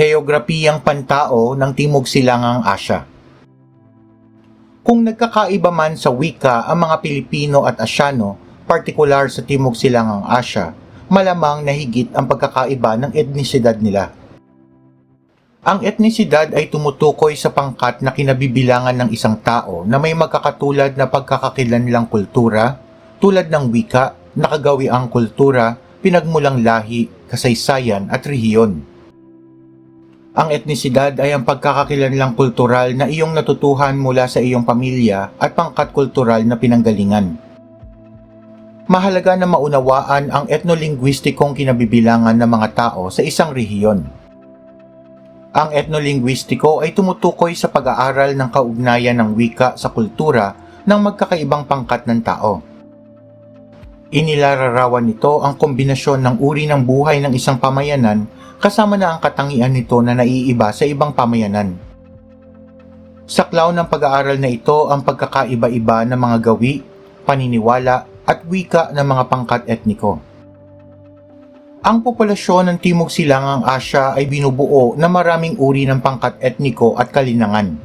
Heograpiyang pantao ng Timog Silangang Asya. Kung nagkakaiba man sa wika ang mga Pilipino at Asyano, partikular sa Timog Silangang Asya, malamang na higit ang pagkakaiba ng etnisidad nila. Ang etnisidad ay tumutukoy sa pangkat na kinabibilangan ng isang tao na may magkakatulad na pagkakakilanlang kultura, tulad ng wika, nakagawiang kultura, pinagmulang lahi, kasaysayan at rehiyon. Ang etnisidad ay ang pagkakakilanlang kultural na iyong natutuhan mula sa iyong pamilya at pangkat kultural na pinanggalingan. Mahalaga na maunawaan ang etnolinguistikong kinabibilangan ng mga tao sa isang rehiyon. Ang etnolinguistiko ay tumutukoy sa pag-aaral ng kaugnayan ng wika sa kultura ng magkakaibang pangkat ng tao. Inilalarawan nito ang kombinasyon ng uri ng buhay ng isang pamayanan kasama na ang katangian nito na naiiba sa ibang pamayanan. Saklaw ng pag-aaral na ito ang pagkakaiba-iba ng mga gawi, paniniwala at wika ng mga pangkat etniko. Ang populasyon ng Timog Silangang Asya ay binubuo na maraming uri ng pangkat etniko at kalinangan.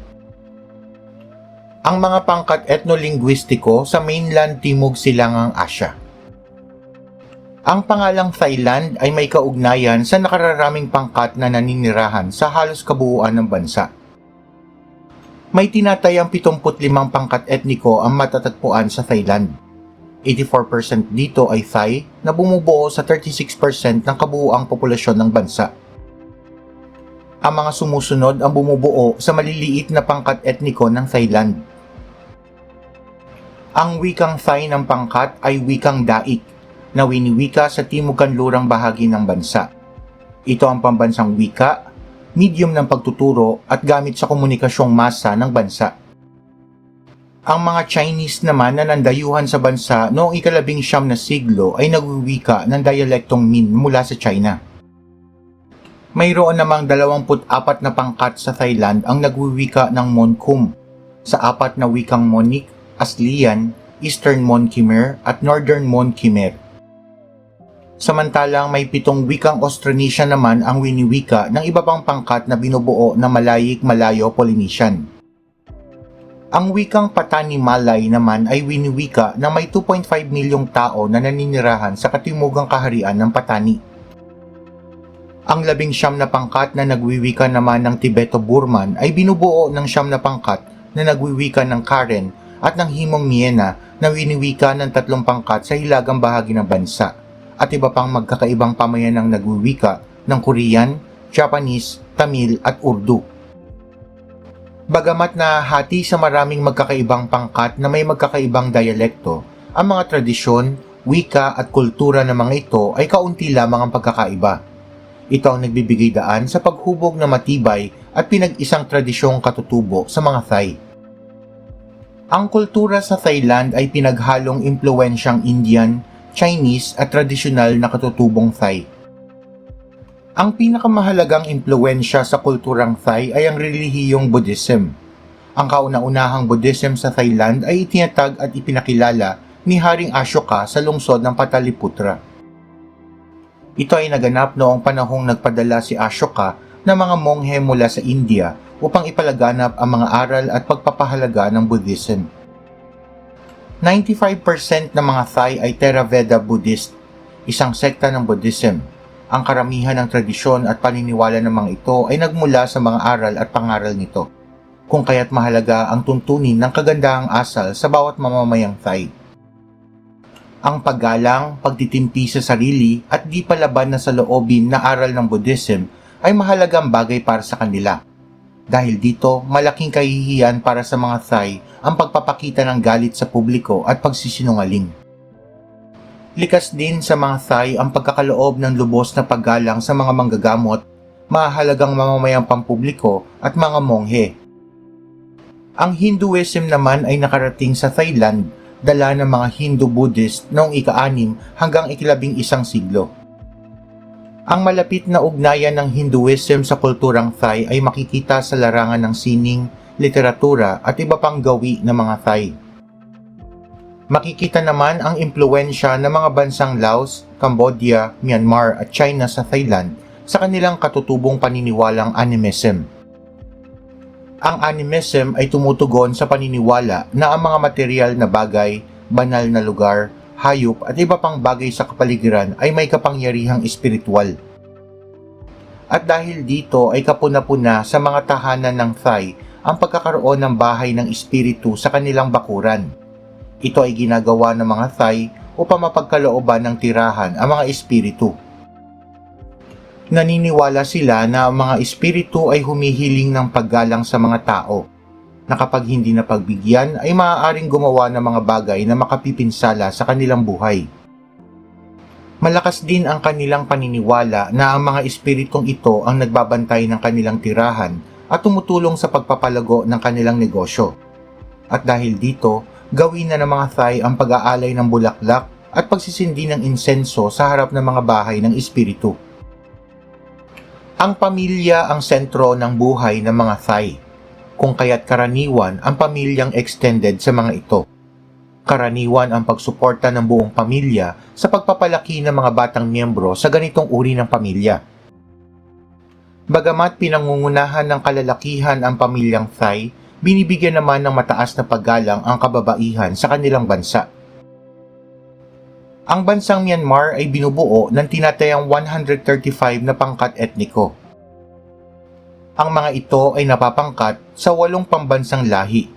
Ang mga pangkat etnolinguistiko sa mainland Timog Silangang Asya. Ang pangalang Thailand ay may kaugnayan sa nakararaming pangkat na naninirahan sa halos kabuuan ng bansa. May tinatayang 75 pangkat etniko ang matatagpuan sa Thailand. 84% dito ay Thai na bumubuo sa 36% ng kabuuang populasyon ng bansa. Ang mga sumusunod ang bumubuo sa maliliit na pangkat etniko ng Thailand. Ang wikang Thai ng pangkat ay wikang Daik, na winiwika sa timog-kanlurang bahagi ng bansa. Ito ang pambansang wika, medium ng pagtuturo at gamit sa komunikasyong masa ng bansa. Ang mga Chinese naman na nandayuhan sa bansa noong ika-19 na siglo ay nagwiwika ng dialektong Min mula sa China. Mayroon namang 24 na pangkat sa Thailand ang nagwiwika ng Mon Khmer, sa 4 na wikang Monic, Aslian, Eastern Mon Khmer at Northern Mon Khmer. Samantalang may 7 wikang Austronesian naman ang winiwika ng iba pang pangkat na binubuo na Malayik-Malayo-Polynesian. Ang wikang Patani Malay naman ay winiwika ng may 2.5 milyong tao na naninirahan sa katimugang kaharian ng Patani. Ang 19 na pangkat na nagwiwika naman ng Tibeto-Burman ay binubuo ng 9 na pangkat na nagwiwika ng Karen at ng Hmong Miena na winiwika ng 3 pangkat sa hilagang bahagi ng bansa, at iba pang magkakaibang pamayanang nagwiwika ng Korean, Japanese, Tamil at Urdu. Bagamat nahahati sa maraming magkakaibang pangkat na may magkakaibang dialekto, ang mga tradisyon, wika at kultura ng mga ito ay kaunti lamang ang pagkakaiba. Ito ang nagbibigay daan sa paghubog na matibay at pinag-isang tradisyong katutubo sa mga Thai. Ang kultura sa Thailand ay pinaghalong impluwensyang Indian, Chinese at tradisyonal na katutubong Thai. Ang pinakamahalagang impluwensya sa kulturang Thai ay ang relihiyong Buddhism. Ang kauna-unahang Buddhism sa Thailand ay itinatag at ipinakilala ni Haring Ashoka sa lungsod ng Pataliputra. Ito ay naganap noong panahong nagpadala si Ashoka ng mga monghe mula sa India upang ipalaganap ang mga aral at pagpapahalaga ng Buddhism. 95% ng mga Thai ay Theravada Buddhist, isang sekta ng Buddhism. Ang karamihan ng tradisyon at paniniwala ng mga ito ay nagmula sa mga aral at pangaral nito, kung kaya't mahalaga ang tuntunin ng kagandahang asal sa bawat mamamayang Thai. Ang paggalang, pagtitimpi sa sarili at di palaban na sa loobin na aral ng Buddhism ay mahalagang bagay para sa kanila. Dahil dito, malaking kahihiyan para sa mga Thai ang pagpapakita ng galit sa publiko at pagsisinungaling. Likas din sa mga Thai ang pagkakaloob ng lubos na paggalang sa mga manggagamot, mahalagang mamamayang pampubliko at mga monghe. Ang Hinduism naman ay nakarating sa Thailand, dala ng mga Hindu-Buddhist noong ika-6 hanggang ika-11 siglo. Ang malapit na ugnayan ng Hinduism sa kulturang Thai ay makikita sa larangan ng sining, literatura at iba pang gawi ng mga Thai. Makikita naman ang impluwensya ng mga bansang Laos, Cambodia, Myanmar at China sa Thailand sa kanilang katutubong paniniwalang animism. Ang animism ay tumutugon sa paniniwala na ang mga material na bagay, banal na lugar, hayop at iba pang bagay sa kapaligiran ay may kapangyarihang espiritual. At dahil dito ay kapuna-puna sa mga tahanan ng Thai ang pagkakaroon ng bahay ng espiritu sa kanilang bakuran. Ito ay ginagawa ng mga Thai upang mapagkalooban ng tirahan ang mga espiritu. Naniniwala sila na ang mga espiritu ay humihiling ng paggalang sa mga tao, na kapag hindi napagbigyan ay maaaring gumawa ng mga bagay na makapipinsala sa kanilang buhay. Malakas din ang kanilang paniniwala na ang mga espiritong ito ang nagbabantay ng kanilang tirahan at tumutulong sa pagpapalago ng kanilang negosyo. At dahil dito, gawin na ng mga Thai ang pag-aalay ng bulaklak at pagsisindi ng insenso sa harap ng mga bahay ng espiritu. Ang pamilya ang sentro ng buhay ng mga Thai, kung kaya't karaniwan ang pamilyang extended sa mga ito. Karaniwan ang pagsuporta ng buong pamilya sa pagpapalaki ng mga batang miyembro sa ganitong uri ng pamilya. Bagamat pinangungunahan ng kalalakihan ang pamilyang Thai, binibigyan naman ng mataas na paggalang ang kababaihan sa kanilang bansa. Ang bansang Myanmar ay binubuo ng tinatayang 135 na pangkat etniko. Ang mga ito ay napapangkat sa 8 pambansang lahi.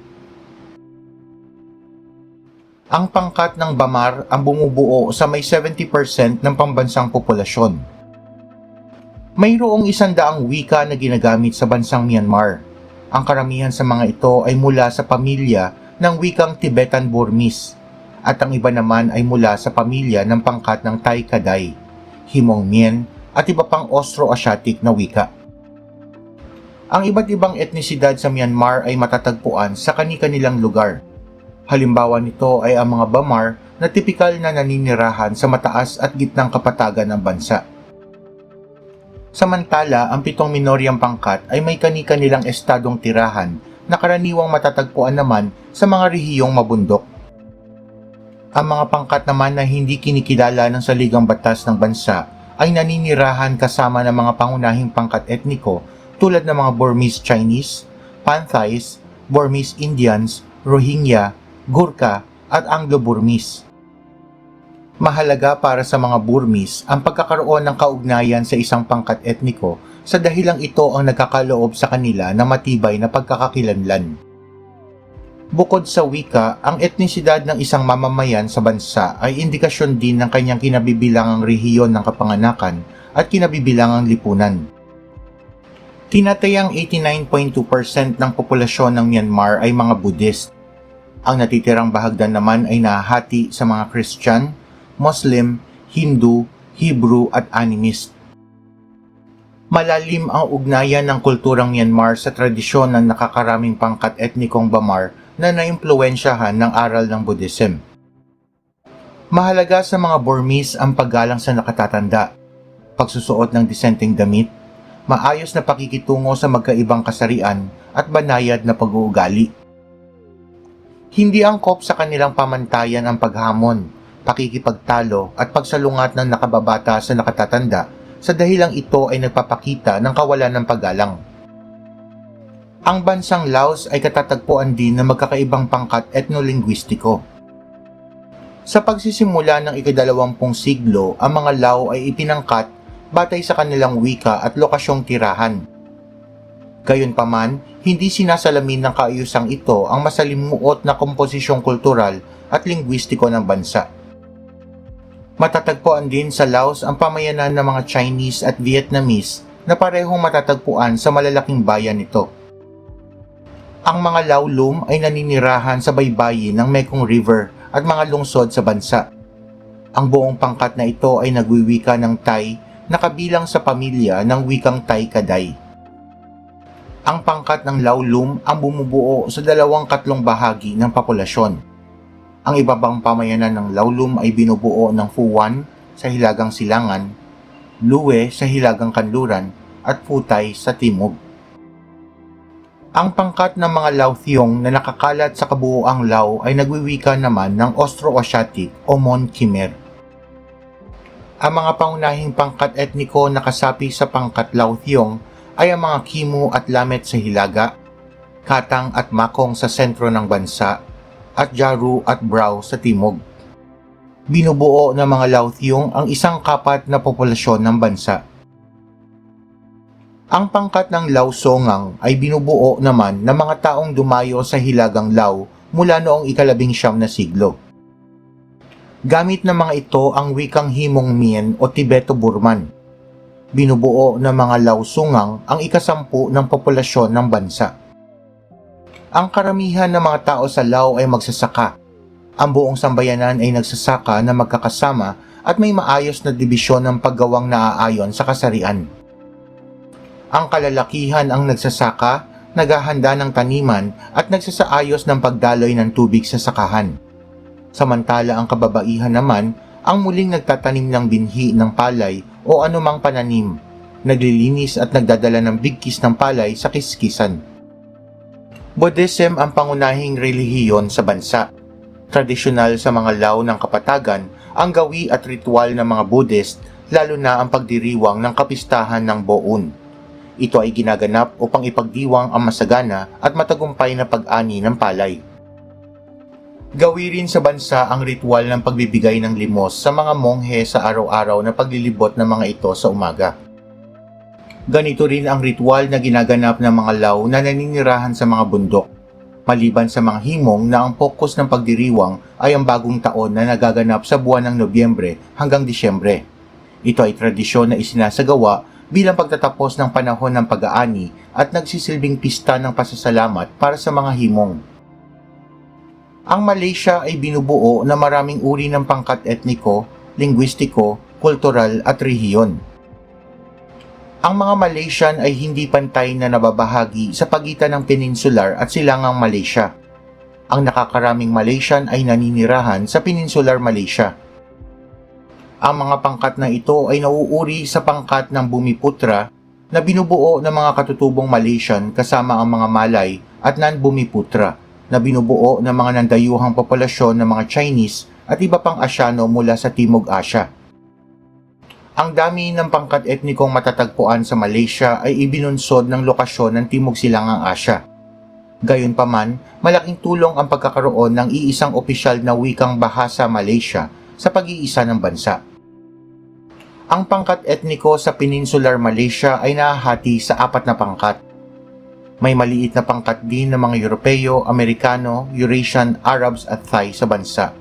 Ang pangkat ng Bamar ang bumubuo sa may 70% ng pambansang populasyon. Mayroong 100 wika na ginagamit sa bansang Myanmar. Ang karamihan sa mga ito ay mula sa pamilya ng wikang Tibetan-Burmese at ang iba naman ay mula sa pamilya ng pangkat ng Thai Kadai, Hmong Mien at iba pang Austro-Asiatic na wika. Ang iba't ibang etnisidad sa Myanmar ay matatagpuan sa kani-kanilang lugar. Halimbawa nito ay ang mga Bamar na tipikal na naninirahan sa mataas at gitnang kapatagan ng bansa. Samantala, ang 7 minoryang pangkat ay may kani-kanilang estadong tirahan na karaniwang matatagpuan naman sa mga rehiyong mabundok. Ang mga pangkat naman na hindi kinikilala ng saligang batas ng bansa ay naninirahan kasama ng mga pangunahing pangkat etniko tulad ng mga Burmese Chinese, Panthais, Burmese Indians, Rohingya, Gurkha at Anglo-Burmese. Mahalaga para sa mga Burmese ang pagkakaroon ng kaugnayan sa isang pangkat etniko sa dahilang ito ang nagkakaloob sa kanila ng matibay na pagkakakilanlan. Bukod sa wika, ang etnisidad ng isang mamamayan sa bansa ay indikasyon din ng kanyang kinabibilangang rehiyon ng kapanganakan at kinabibilangang lipunan. Tinatayang 89.2% ng populasyon ng Myanmar ay mga Buddhist. Ang natitirang bahagdan naman ay nahahati sa mga Christian, Muslim, Hindu, Hebrew at Animist. Malalim ang ugnayan ng kulturang Myanmar sa tradisyon ng nakakaraming pangkat etnikong Bamar na naimpluwensyahan ng aral ng Buddhism. Mahalaga sa mga Burmese ang paggalang sa nakatatanda, pagsusuot ng disenteng damit, maayos na pakikitungo sa magkaibang kasarian at banayad na pag-uugali. Hindi angkop sa kanilang pamantayan ang paghamon, pakikipagtalo at pagsalungat ng nakababata sa nakatatanda sa dahilang ito ay nagpapakita ng kawalan ng paggalang. Ang bansang Laos ay katatagpuan din ng magkakaibang pangkat etnolinguistiko. Sa pagsisimula ng ika-20 siglo, ang mga Lao ay ipinangkat batay sa kanilang wika at lokasyong tirahan. Gayunpaman, hindi sinasalamin ng kaayusang ito ang masalimuot na komposisyong kultural at lingwistiko ng bansa. Matatagpuan din sa Laos ang pamayanan ng mga Chinese at Vietnamese na parehong matatagpuan sa malalaking bayan nito. Ang mga Laolum ay naninirahan sa baybayin ng Mekong River at mga lungsod sa bansa. Ang buong pangkat na ito ay nagwiwika ng Thai na kabilang sa pamilya ng wikang Thai Kadai. Ang pangkat ng Laolum ang bumubuo sa 2/3 bahagi ng populasyon. Ang iba pang pamayanan ng Laolum ay binubuo ng Phuwan sa Hilagang Silangan, Lue sa Hilagang Kanluran at Phutay sa Timog. Ang pangkat ng mga Lao Thiong na nakakalat sa kabuoang Lao ay nagwiwika naman ng Austro-Asiatic o Mon Khmer. Ang mga pangunahing pangkat etniko na kasapi sa pangkat Lauthiong ay ang mga Kimu at Lamet sa Hilaga, Katang at Makong sa sentro ng bansa, at Jaru at Brau sa timog. Binubuo ng mga Lauthiong ang isang kapat na populasyon ng bansa. Ang pangkat ng Lao Songang ay binubuo naman ng mga taong dumayo sa Hilagang Lao mula noong ika-19 na siglo. Gamit ng mga ito ang wikang Hmong Mien o Tibeto-Burman. Binubuo ng mga Lao Songang ang ika-10 ng populasyon ng bansa. Ang karamihan ng mga tao sa Lao ay magsasaka. Ang buong sambayanan ay nagsasaka na magkakasama at may maayos na dibisyon ng paggawang naaayon sa kasarian. Ang kalalakihan ang nagsasaka, naghahanda ng taniman at nagsasaayos ng pagdaloy ng tubig sa sakahan. Samantala ang kababaihan naman ang muling nagtatanim ng binhi ng palay o anumang pananim, naglilinis at nagdadala ng bigkis ng palay sa kiskisan. Buddhism ang pangunahing relihiyon sa bansa. Tradisyonal sa mga Lao ng Kapatagan ang gawi at ritual ng mga Buddhist, lalo na ang pagdiriwang ng kapistahan ng Bo-un. Ito ay ginaganap upang ipagdiwang ang masagana at matagumpay na pag-ani ng palay. Gawi rin sa bansa ang ritual ng pagbibigay ng limos sa mga monghe sa araw-araw na paglilibot ng mga ito sa umaga. Ganito rin ang ritual na ginaganap ng mga Lao na naninirahan sa mga bundok, maliban sa mga Hmong na ang focus ng pagdiriwang ay ang bagong taon na nagaganap sa buwan ng Nobyembre hanggang Disyembre. Ito ay tradisyon na isinasagawa bilang pagtatapos ng panahon ng pag-aani at nagsisilbing pista ng pasasalamat para sa mga Hmong. Ang Malaysia ay binubuo na maraming uri ng pangkat etniko, lingwistiko, kultural at rehiyon. Ang mga Malaysian ay hindi pantay na nababahagi sa pagitan ng Peninsular at Silangang Malaysia. Ang nakakaraming Malaysian ay naninirahan sa Peninsular Malaysia. Ang mga pangkat na ito ay nauuri sa pangkat ng Bumiputra na binubuo ng mga katutubong Malaysian kasama ang mga Malay at non-Bumiputra na binubuo ng mga nandayuhang populasyon ng mga Chinese at iba pang Asyano mula sa Timog Asya. Ang dami ng pangkat etnikong matatagpuan sa Malaysia ay ibinunsod ng lokasyon ng Timog Silangang Asya. Gayunpaman, malaking tulong ang pagkakaroon ng iisang opisyal na wikang bahasa Malaysia sa pag-iisa ng bansa. Ang pangkat etniko sa Peninsular Malaysia ay nahahati sa 4 na pangkat. May maliit na pangkat din ng mga Europeo, Amerikano, Eurasian, Arabs at Thai sa bansa.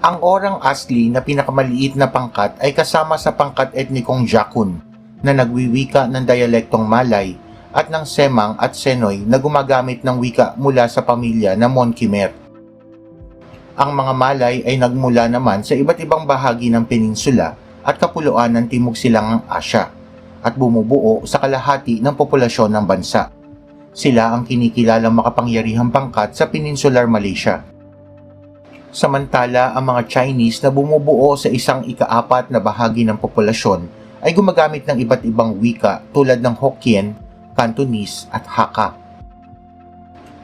Ang Orang Asli na pinakamaliit na pangkat ay kasama sa pangkat etnikong Jakun na nagwiwika ng dialektong Malay at ng Semang at Senoy na gumagamit ng wika mula sa pamilya na Mon Khmer. Ang mga Malay ay nagmula naman sa iba't ibang bahagi ng peninsula at kapuluan ng Timog Silangang Asya at bumubuo sa kalahati ng populasyon ng bansa. Sila ang kinikilalang makapangyarihang pangkat sa Peninsular Malaysia. Samantala, ang mga Chinese na bumubuo sa isang ika-4 na bahagi ng populasyon ay gumagamit ng iba't ibang wika tulad ng Hokkien, Cantonese at Hakka.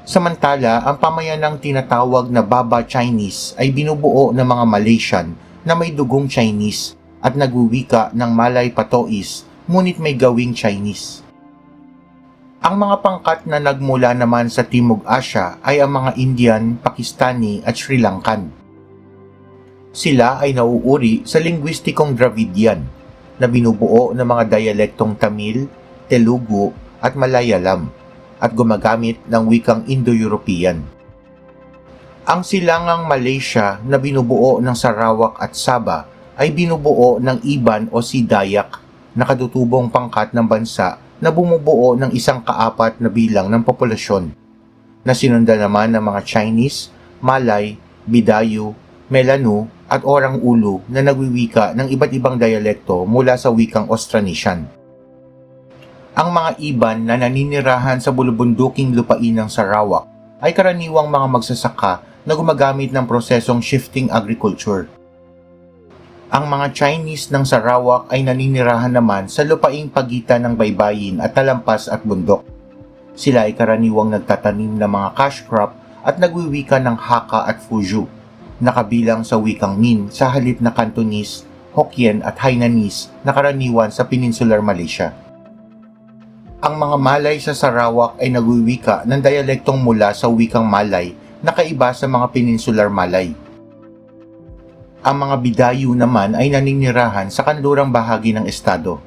Samantala, ang pamayanang tinatawag na Baba Chinese ay binubuo ng mga Malaysian na may dugong Chinese at nagwiwika ng Malay Patois ngunit may gawing Chinese. Ang mga pangkat na nagmula naman sa Timog Asya ay ang mga Indian, Pakistani at Sri Lankan. Sila ay nauuri sa lingwistikong Dravidian na binubuo ng mga dialektong Tamil, Telugu at Malayalam at gumagamit ng wikang Indo-European. Ang Silangang Malaysia na binubuo ng Sarawak at Sabah ay binubuo ng Iban o Sidayak na katutubong pangkat ng bansa na bumubuo ng isang ka-4 na bilang ng populasyon na sinundan naman ng mga Chinese, Malay, Bidayu, Melanu at Orang Ulu na nagwiwika ng iba't ibang dialekto mula sa wikang Austronesian. Ang mga Iban na naninirahan sa bulubunduking lupain ng Sarawak ay karaniwang mga magsasaka na gumagamit ng prosesong shifting agriculture. Ang mga Chinese ng Sarawak ay naninirahan naman sa lupaing pagitan ng baybayin at talampas at bundok. Sila ay karaniwang nagtatanim ng mga cash crop at nagwiwika ng Hakka at Fuzhou, nakabilang sa wikang Min sa halip na Cantonese, Hokkien at Hainanese na karaniwan sa Peninsular Malaysia. Ang mga Malay sa Sarawak ay nagwiwika ng dialektong mula sa wikang Malay na kaiba sa mga Peninsular Malay. Ang mga Bidayu naman ay naninirahan sa kanlurang bahagi ng estado.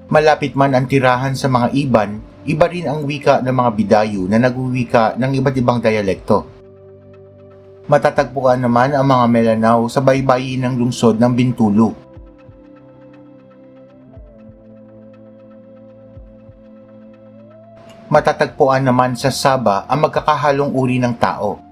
Malapit man ang tirahan sa mga Iban, iba rin ang wika ng mga Bidayu na nagwiwika ng iba't ibang dialekto. Matatagpuan naman ang mga Melanau sa baybayin ng lungsod ng Bintulu. Matatagpuan naman sa Sabah ang magkakahalong uri ng tao.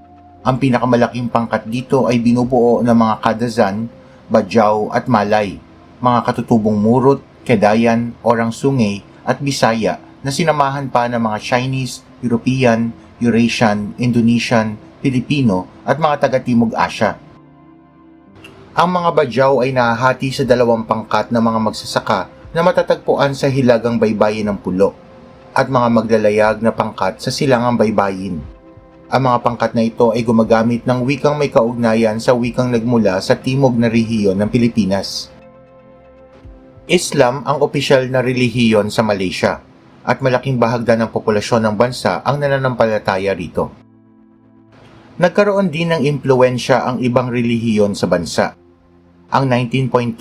Ang pinakamalaking pangkat dito ay binubuo ng mga Kadazan, Bajau at Malay, mga katutubong Murut, Kedayan, Orang Sungay at Bisaya na sinamahan pa ng mga Chinese, European, Eurasian, Indonesian, Pilipino at mga taga-Timog Asya. Ang mga Bajau ay nahahati sa dalawang pangkat ng mga magsasaka na matatagpuan sa hilagang baybayin ng Pulo at mga maglalayag na pangkat sa silangang baybayin. Ang mga pangkat na ito ay gumagamit ng wikang may kaugnayan sa wikang nagmula sa timog na rehiyon ng Pilipinas. Islam ang opisyal na relihiyon sa Malaysia at malaking bahagda ng populasyon ng bansa ang nananampalataya rito. Nagkaroon din ng impluensya ang ibang relihiyon sa bansa. Ang 19.2%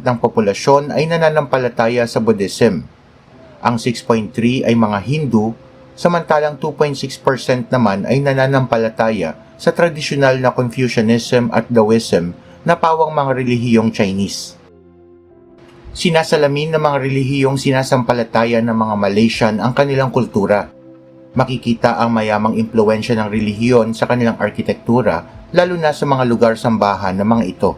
ng populasyon ay nananampalataya sa Buddhism. Ang 6.3% ay mga Hindu, samantalang 2.6% naman ay nananampalataya sa tradisyonal na Confucianism at Taoism na pawang mga relihiyong Chinese. Sinasalamin ng mga relihiyong sinasampalataya ng mga Malaysian ang kanilang kultura. Makikita ang mayamang impluensya ng relihiyon sa kanilang arkitektura, lalo na sa mga lugar sambahan ng mga ito.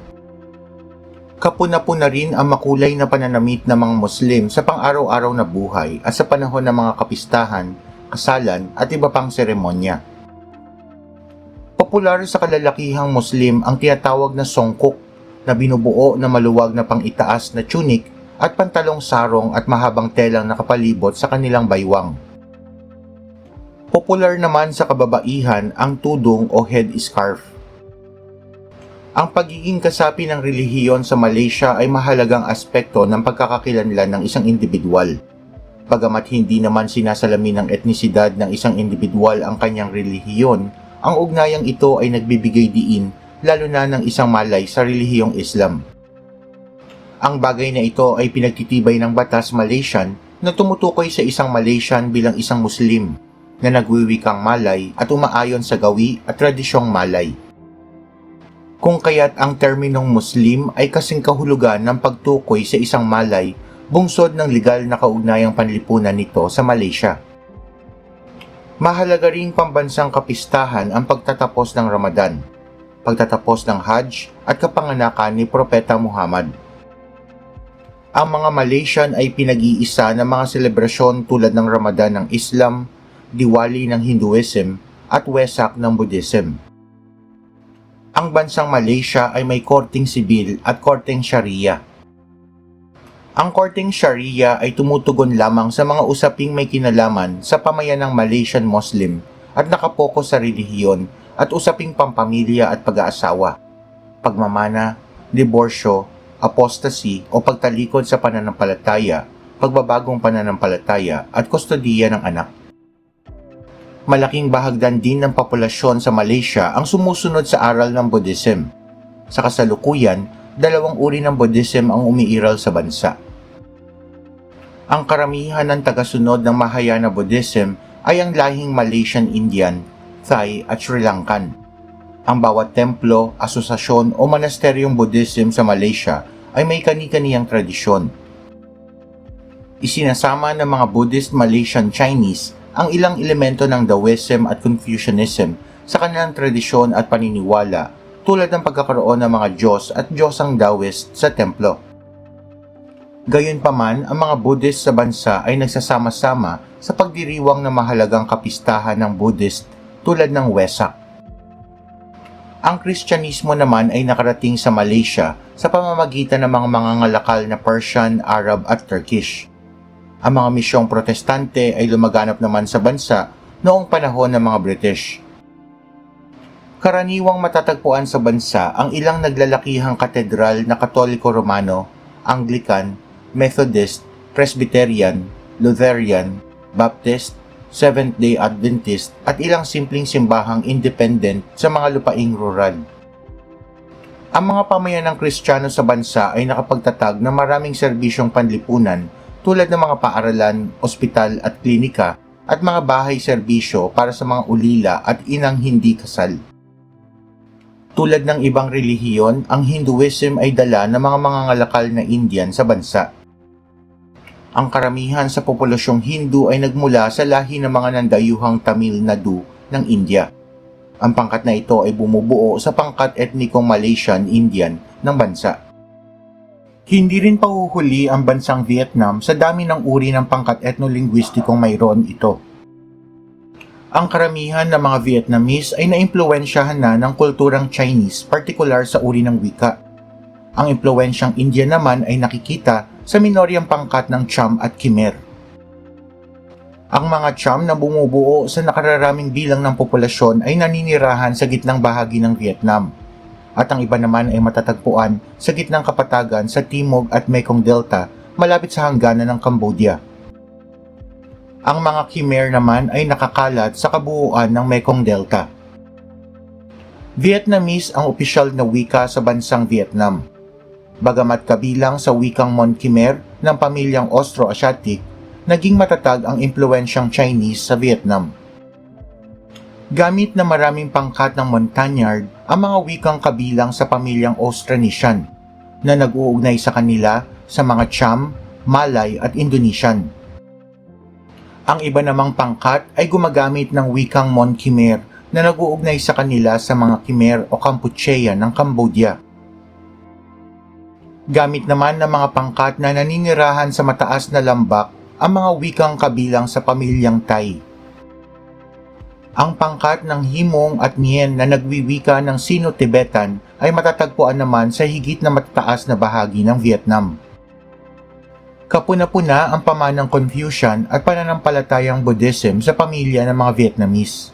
Kapuna-puna rin ang makulay na pananamit ng mga Muslim sa pang-araw-araw na buhay at sa panahon ng mga kapistahan, kasalan at iba pang seremonya. Popular sa kalalakihang Muslim ang tinatawag na songkok na binubuo na maluwag na pang-itaas na tunic at pantalong sarong at mahabang telang nakapalibot sa kanilang baywang. Popular naman sa kababaihan ang tudong o head scarf. Ang pagiging kasapi ng relihiyon sa Malaysia ay mahalagang aspekto ng pagkakakilanlan ng isang individual. Bagamat hindi naman sinasalamin ng etnisidad ng isang individual ang kanyang relihiyon, ang ugnayang ito ay nagbibigay diin lalo na ng isang Malay sa relihiyong Islam. Ang bagay na ito ay pinagtitibay ng batas Malaysian na tumutukoy sa isang Malaysian bilang isang Muslim na nagwiwikang Malay at umaayon sa gawi at tradisyong Malay. Kung kaya't ang terminong Muslim ay kasing kahulugan ng pagtukoy sa isang Malay, bungsod ng legal na kaugnayang panlipunan nito sa Malaysia. Mahalaga ring pambansang kapistahan ang pagtatapos ng Ramadan, pagtatapos ng Hajj at kapanganakan ni Propeta Muhammad. Ang mga Malaysian ay pinag-iisa ng mga selebrasyon tulad ng Ramadan ng Islam, Diwali ng Hinduism at Wesak ng Buddhism. Ang bansang Malaysia ay may korteng sibil at korteng Sharia. Ang korteng Sharia ay tumutugon lamang sa mga usaping may kinalaman sa pamayanang Malaysian Muslim at nakapokus sa relihiyon at usaping pampamilya at pag-aasawa, pagmamana, diborsyo, apostasy o pagtalikod sa pananampalataya, pagbabagong pananampalataya at kustodiya ng anak. Malaking bahagdan din ng populasyon sa Malaysia ang sumusunod sa aral ng Buddhism. Sa kasalukuyan, 2 uri ng Buddhism ang umiiral sa bansa. Ang karamihan ng tagasunod ng Mahayana Buddhism ay ang lahing Malaysian Indian, Thai at Sri Lankan. Ang bawat templo, asosasyon o monasteryong Buddhism sa Malaysia ay may kani-kaniyang tradisyon. Isinasama ng mga Buddhist Malaysian Chinese ang ilang elemento ng Taoism at Confucianism sa kanilang tradisyon at paniniwala tulad ng pagkakaroon ng mga Diyos at Diyosang Taoist sa templo. Gayunpaman, ang mga Buddhist sa bansa ay nagsasama-sama sa pagdiriwang ng mahalagang kapistahan ng Buddhist tulad ng Wesak. Ang Kristyanismo naman ay nakarating sa Malaysia sa pamamagitan ng mga mangangalakal na Persian, Arab at Turkish. Ang mga misyong protestante ay lumaganap naman sa bansa noong panahon ng mga British. Karaniwang matatagpuan sa bansa ang ilang naglalakihang katedral na Katoliko Romano, Anglican, Methodist, Presbyterian, Lutheran, Baptist, Seventh-day Adventist at ilang simpleng simbahang independent sa mga lupaing rural. Ang mga pamayanang Kristiyano sa bansa ay nakapagtatag ng maraming serbisyong panlipunan tulad ng mga paaralan, ospital at klinika at mga bahay serbisyo para sa mga ulila at inang hindi kasal. Tulad ng ibang relihiyon, ang Hinduism ay dala ng mga mangangalakal na Indian sa bansa. Ang karamihan sa populasyong Hindu ay nagmula sa lahi ng mga nandayuhang Tamil Nadu ng India. Ang pangkat na ito ay bumubuo sa pangkat etnikong Malaysian Indian ng bansa. Hindi rin pahuhuli ang bansang Vietnam sa dami ng uri ng pangkat etnolinguistikong mayroon ito. Ang karamihan ng mga Vietnamese ay naimpluwensyahan na ng kulturang Chinese, partikular sa uri ng wika. Ang impluwensyang Indian naman ay nakikita sa minoryang pangkat ng Cham at Khmer. Ang mga Cham na bumubuo sa nakararaming bilang ng populasyon ay naninirahan sa gitnang bahagi ng Vietnam, at ang iba naman ay matatagpuan sa gitnang kapatagan sa Timog at Mekong Delta malapit sa hangganan ng Cambodia. Ang mga Khmer naman ay nakakalat sa kabuuan ng Mekong Delta. Vietnamese ang opisyal na wika sa bansang Vietnam. Bagamat kabilang sa wikang Mon Khmer ng pamilyang Austro-Asiatic, naging matatag ang impluwensyang Chinese sa Vietnam. Gamit na maraming pangkat ng Montagnard ang mga wikang kabilang sa pamilyang Austronesian na nag-uugnay sa kanila sa mga Cham, Malay at Indonesian. Ang iba namang pangkat ay gumagamit ng wikang Mon Khmer na nag-uugnay sa kanila sa mga Khmer o Kampuchea ng Cambodia. Gamit naman ng mga pangkat na naninirahan sa mataas na lambak ang mga wikang kabilang sa pamilyang Thai. Ang pangkat ng Hmong at Mien na nagwiwika ng Sino-Tibetan ay matatagpuan naman sa higit na matataas na bahagi ng Vietnam. Kapuna-puna ang pamanang Confucian at pananampalatayang Buddhism sa pamilya ng mga Vietnamese.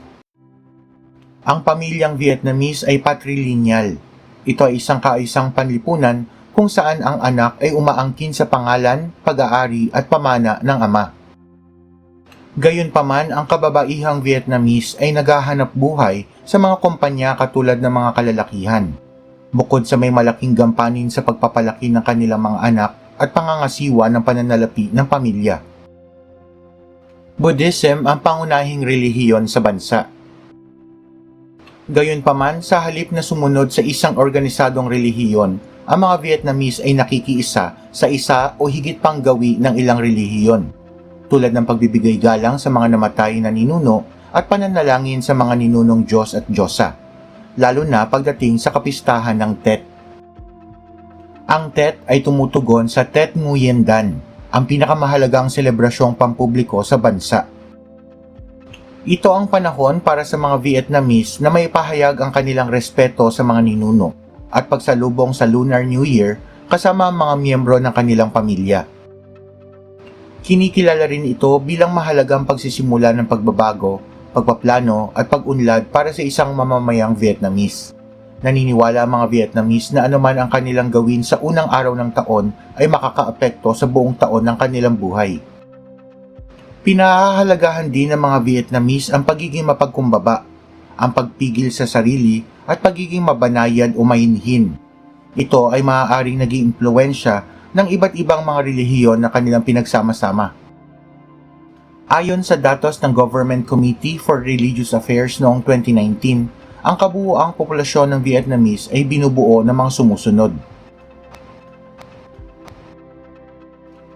Ang pamilyang Vietnamese ay patrilineal. Ito ay isang kaisang panlipunan kung saan ang anak ay umaangkin sa pangalan, pag-aari at pamana ng ama. Gayunpaman, ang kababaihang Vietnamese ay naghahanap buhay sa mga kumpanya katulad ng mga kalalakihan. Bukod sa may malaking gampanin sa pagpapalaki ng kanilang mga anak at pangangasiwa ng pananalapi ng pamilya. Buddhism ang pangunahing relihiyon sa bansa. Gayunpaman, sa halip na sumunod sa isang organisadong relihiyon, ang mga Vietnamese ay nakikiisa sa isa o higit pang gawi ng ilang relihiyon, tulad ng pagbibigay galang sa mga namatay na ninuno at pananalangin sa mga ninunong Diyos at Diyosa, lalo na pagdating sa kapistahan ng Tet. Ang Tet ay tumutugon sa Tet Nguyen Dan, ang pinakamahalagang selebrasyong pampubliko sa bansa. Ito ang panahon para sa mga Vietnamese na may pahayag ang kanilang respeto sa mga ninuno at pagsalubong sa Lunar New Year kasama ang mga miyembro ng kanilang pamilya. Kinikilala rin ito bilang mahalagang pagsisimula ng pagbabago, pagpaplano at pag-unlad para sa isang mamamayang Vietnamese. Naniniwala ang mga Vietnamese na anuman ang kanilang gawin sa unang araw ng taon ay makakaapekto sa buong taon ng kanilang buhay. Pinahahalagahan din ng mga Vietnamese ang pagiging mapagkumbaba, ang pagpigil sa sarili at pagiging mabanayad o mainhin. Ito ay maaaring naging impluwensya ng iba't ibang mga relihiyon na kanilang pinagsama-sama. Ayon sa datos ng Government Committee for Religious Affairs noong 2019, ang kabuuang populasyon ng Vietnamese ay binubuo ng mga sumusunod.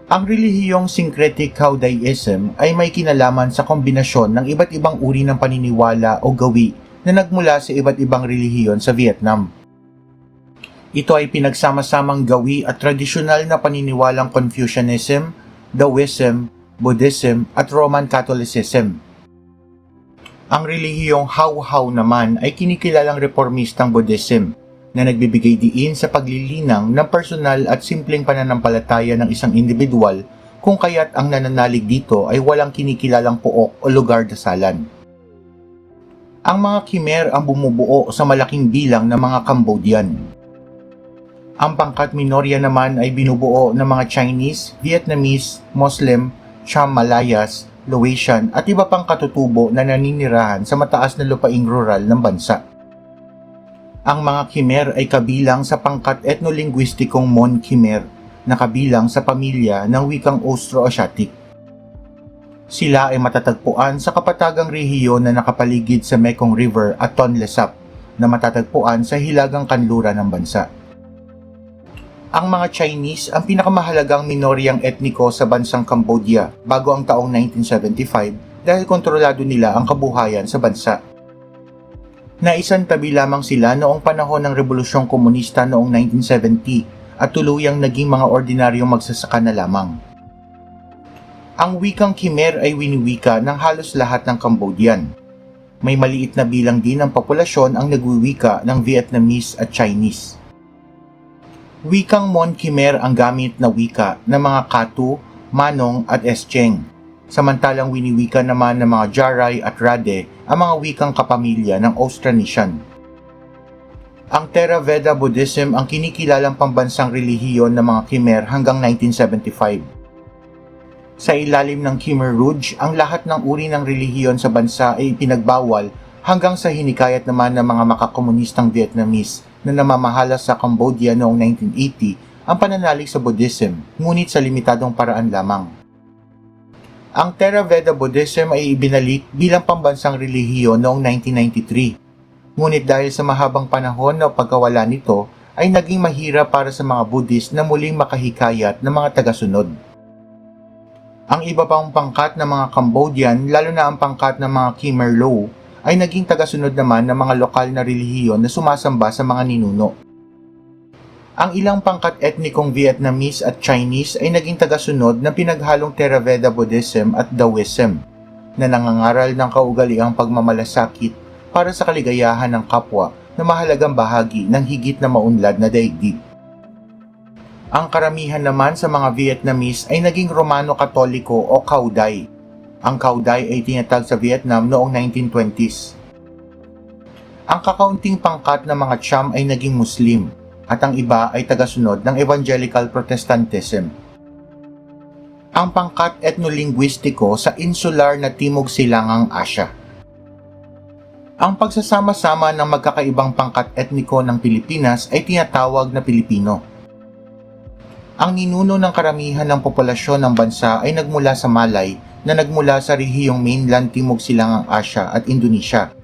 Ang relihiyong Syncretic Caodaism ay may kinalaman sa kombinasyon ng iba't ibang uri ng paniniwala o gawi na nagmula sa iba't ibang relihiyon sa Vietnam. Ito ay pinagsama-samang gawi at tradisyonal na paniniwalang Confucianism, Taoism, Buddhism at Roman Catholicism. Ang relihiyong Hau-Hau naman ay kinikilalang reformistang Buddhism na nagbibigay diin sa paglilinang ng personal at simpleng pananampalataya ng isang individual kung kaya't ang nananalig dito ay walang kinikilalang pook o lugar dasalan. Ang mga Khmer ang bumubuo sa malaking bilang ng mga Cambodian. Ang pangkat minorya naman ay binubuo ng mga Chinese, Vietnamese, Muslim, Cham Malayas, Laotian at iba pang katutubo na naninirahan sa mataas na lupaing rural ng bansa. Ang mga Khmer ay kabilang sa pangkat etnolinguistikong Mon Khmer na kabilang sa pamilya ng wikang Austro-Asiatic. Sila ay matatagpuan sa kapatagang rehiyon na nakapaligid sa Mekong River at Tonle Sap na matatagpuan sa hilagang kanluran ng bansa. Ang mga Chinese ang pinakamahalagang minoryang etniko sa bansang Cambodia bago ang taong 1975 dahil kontrolado nila ang kabuhayan sa bansa. Naisantabi lamang sila noong panahon ng Rebolusyong Komunista noong 1970 at tuluyang naging mga ordinaryong magsasaka na lamang. Ang wikang Khmer ay winiwika ng halos lahat ng Cambodian. May maliit na bilang din ng populasyon ang nagwiwika ng Vietnamese at Chinese. Wikang Mon Khmer ang gamit na wika ng mga Katu, Manong at Escheng, samantalang winiwika naman ng mga Jarai at Rade ang mga wikang kapamilya ng Austronesian. Ang Theravada Buddhism ang kinikilalang pambansang relihiyon ng mga Khmer hanggang 1975. Sa ilalim ng Khmer Rouge, ang lahat ng uri ng relihiyon sa bansa ay pinagbawal hanggang sa hinikayat naman ng mga makakomunistang Vietnamese na namamahala sa Cambodia noong 1980 ang pananalig sa Buddhism, ngunit sa limitadong paraan lamang. Ang Theravada Buddhism ay ibinalik bilang pambansang relihiyon noong 1993, ngunit dahil sa mahabang panahon na pagkawala nito ay naging mahirap para sa mga Buddhist na muling makahikayat ng mga tagasunod. Ang iba pang pangkat ng mga Cambodian, lalo na ang pangkat ng mga Khmer Low, ay naging tagasunod naman ng mga lokal na relihiyon na sumasamba sa mga ninuno. Ang ilang pangkat etnikong Vietnamese at Chinese ay naging tagasunod ng pinaghalong Theravada Buddhism at Taoism, na nangangaral ng kaugaliang pagmamalasakit para sa kaligayahan ng kapwa na mahalagang bahagi ng higit na maunlad na daigdig. Ang karamihan naman sa mga Vietnamese ay naging Romano-Katoliko o Cao Dai. Ang Cao Dai ay tinatag sa Vietnam noong 1920s. Ang kakaunting pangkat ng mga Cham ay naging Muslim at ang iba ay tagasunod ng Evangelical Protestantism. Ang pangkat etnolinguistiko sa insular na Timog Silangang Asya. Ang pagsasama-sama ng magkakaibang pangkat etniko ng Pilipinas ay tinatawag na Pilipino. Ang ninuno ng karamihan ng populasyon ng bansa ay nagmula sa Malay na nagmula sa rehiyong mainland Timog Silangang Asya at Indonesia.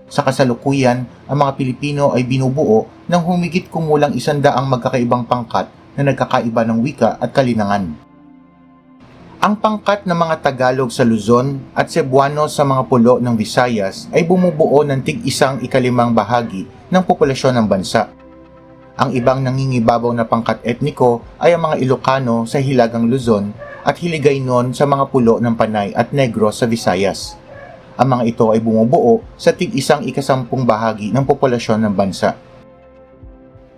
Sa kasalukuyan, ang mga Pilipino ay binubuo ng humigit kumulang 100 magkakaibang pangkat na nagkakaiba ng wika at kalinangan. Ang pangkat ng mga Tagalog sa Luzon at Cebuano sa mga pulo ng Visayas ay bumubuo ng tig-1/5 bahagi ng populasyon ng bansa. Ang ibang nangingibabaw na pangkat etniko ay ang mga Ilocano sa Hilagang Luzon at Hiligaynon sa mga pulo ng Panay at Negros sa Visayas. Ang mga ito ay bumubuo sa tig-1/10 bahagi ng populasyon ng bansa.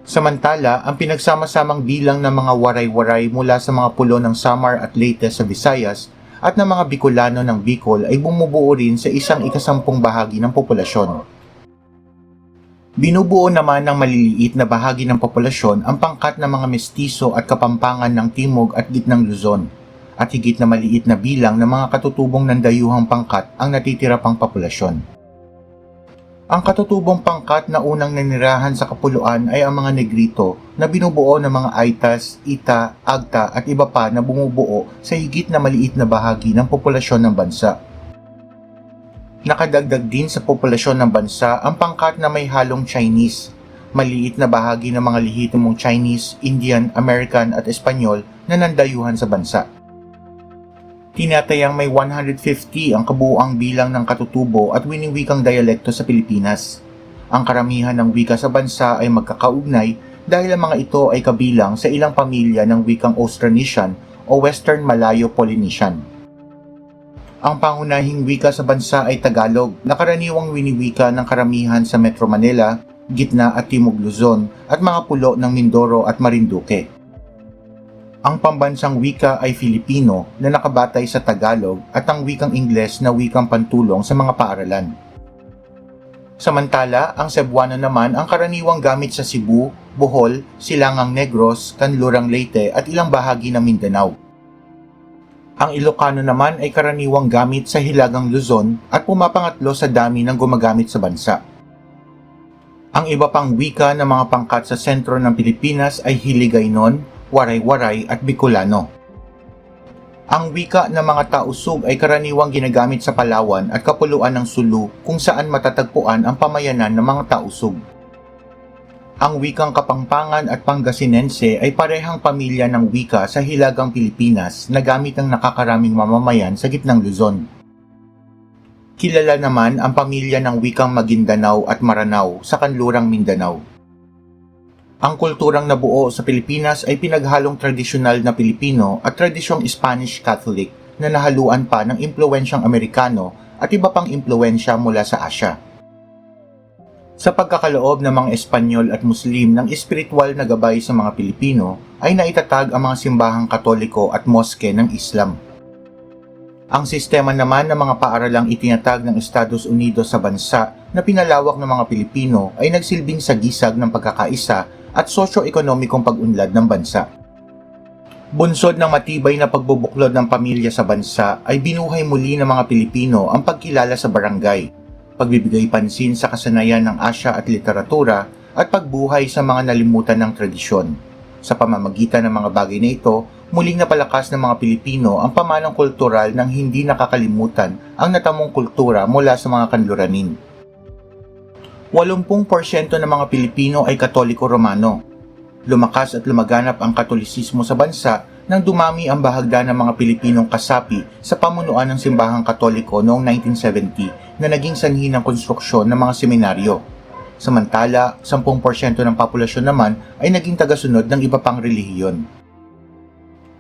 Samantala, ang pinagsama-samang bilang ng mga waray-waray mula sa mga pulo ng Samar at Leyte sa Visayas at ng mga Bicolano ng Bicol ay bumubuo rin sa 1/10 bahagi ng populasyon. Binubuo naman ng maliliit na bahagi ng populasyon ang pangkat ng mga Mestizo at Kapampangan ng Timog at Gitnang Luzon, at higit na maliit na bilang ng mga katutubong ng dayuhang pangkat ang natitira pang populasyon. Ang katutubong pangkat na unang nanirahan sa kapuluan ay ang mga Negrito na binubuo ng mga Aitas, Ita, Agta at iba pa na bumubuo sa higit na maliit na bahagi ng populasyon ng bansa. Nakadagdag din sa populasyon ng bansa ang pangkat na may halong Chinese, maliit na bahagi ng mga lehitimong Chinese, Indian, American at Espanyol na nandayuhan sa bansa. Tinatayang may 150 ang kabuuang bilang ng katutubo at winiwikang dialekto sa Pilipinas. Ang karamihan ng wika sa bansa ay magkakaugnay dahil ang mga ito ay kabilang sa ilang pamilya ng wikang Austronesian o Western Malayo-Polynesian. Ang pangunahing wika sa bansa ay Tagalog na karaniwang winiwika ng karamihan sa Metro Manila, Gitna at Timog Luzon at mga pulo ng Mindoro at Marinduque. Ang pambansang wika ay Filipino na nakabatay sa Tagalog at ang wikang Ingles na wikang pantulong sa mga paaralan. Samantala, ang Cebuano naman ang karaniwang gamit sa Cebu, Bohol, Silangang Negros, Kanlurang Leyte at ilang bahagi ng Mindanao. Ang Ilocano naman ay karaniwang gamit sa Hilagang Luzon at pumapangatlo sa dami ng gumagamit sa bansa. Ang iba pang wika ng mga pangkat sa sentro ng Pilipinas ay Hiligaynon, Waray-Waray at Bicolano. Ang wika ng mga Tausug ay karaniwang ginagamit sa Palawan at kapuluan ng Sulu kung saan matatagpuan ang pamayanan ng mga Tausug. Ang wikang Kapampangan at Pangasinense ay parehang pamilya ng wika sa Hilagang Pilipinas na gamit ng nakakaraming mamamayan sa gitnang Luzon. Kilala naman ang pamilya ng wikang Maguindanao at Maranao sa Kanlurang Mindanao. Ang kulturang nabuo sa Pilipinas ay pinaghalong tradisyonal na Pilipino at tradisyong Spanish Catholic na nahaluan pa ng impluwensyang Amerikano at iba pang impluwensya mula sa Asya. Sa pagkakaloob ng mga Espanyol at Muslim ng espiritual na gabay sa mga Pilipino, ay naitatag ang mga simbahang Katoliko at moske ng Islam. Ang sistema naman ng mga paaralang itinatag ng Estados Unidos sa bansa na pinalawak ng mga Pilipino ay nagsilbing sagisag ng pagkakaisa at sosyo-ekonomikong pag-unlad ng bansa. Bunsod ng matibay na pagbubuklod ng pamilya sa bansa ay binuhay muli ng mga Pilipino ang pagkilala sa barangay, pagbibigay pansin sa kasanayan ng Asya at literatura at pagbuhay sa mga nalimutan ng tradisyon. Sa pamamagitan ng mga bagay na ito, muling napalakas ng mga Pilipino ang pamanang kultural ng hindi nakakalimutan ang natamong kultura mula sa mga kanluranin. 80% ng mga Pilipino ay Katoliko Romano. Lumakas at lumaganap ang Katolisismo sa bansa nang dumami ang bahagdan ng mga Pilipinong kasapi sa pamunuan ng Simbahang Katoliko noong 1970 na naging sanhi ng konstruksyon ng mga seminaryo. Samantala, 10% ng populasyon naman ay naging tagasunod ng iba pang relihiyon.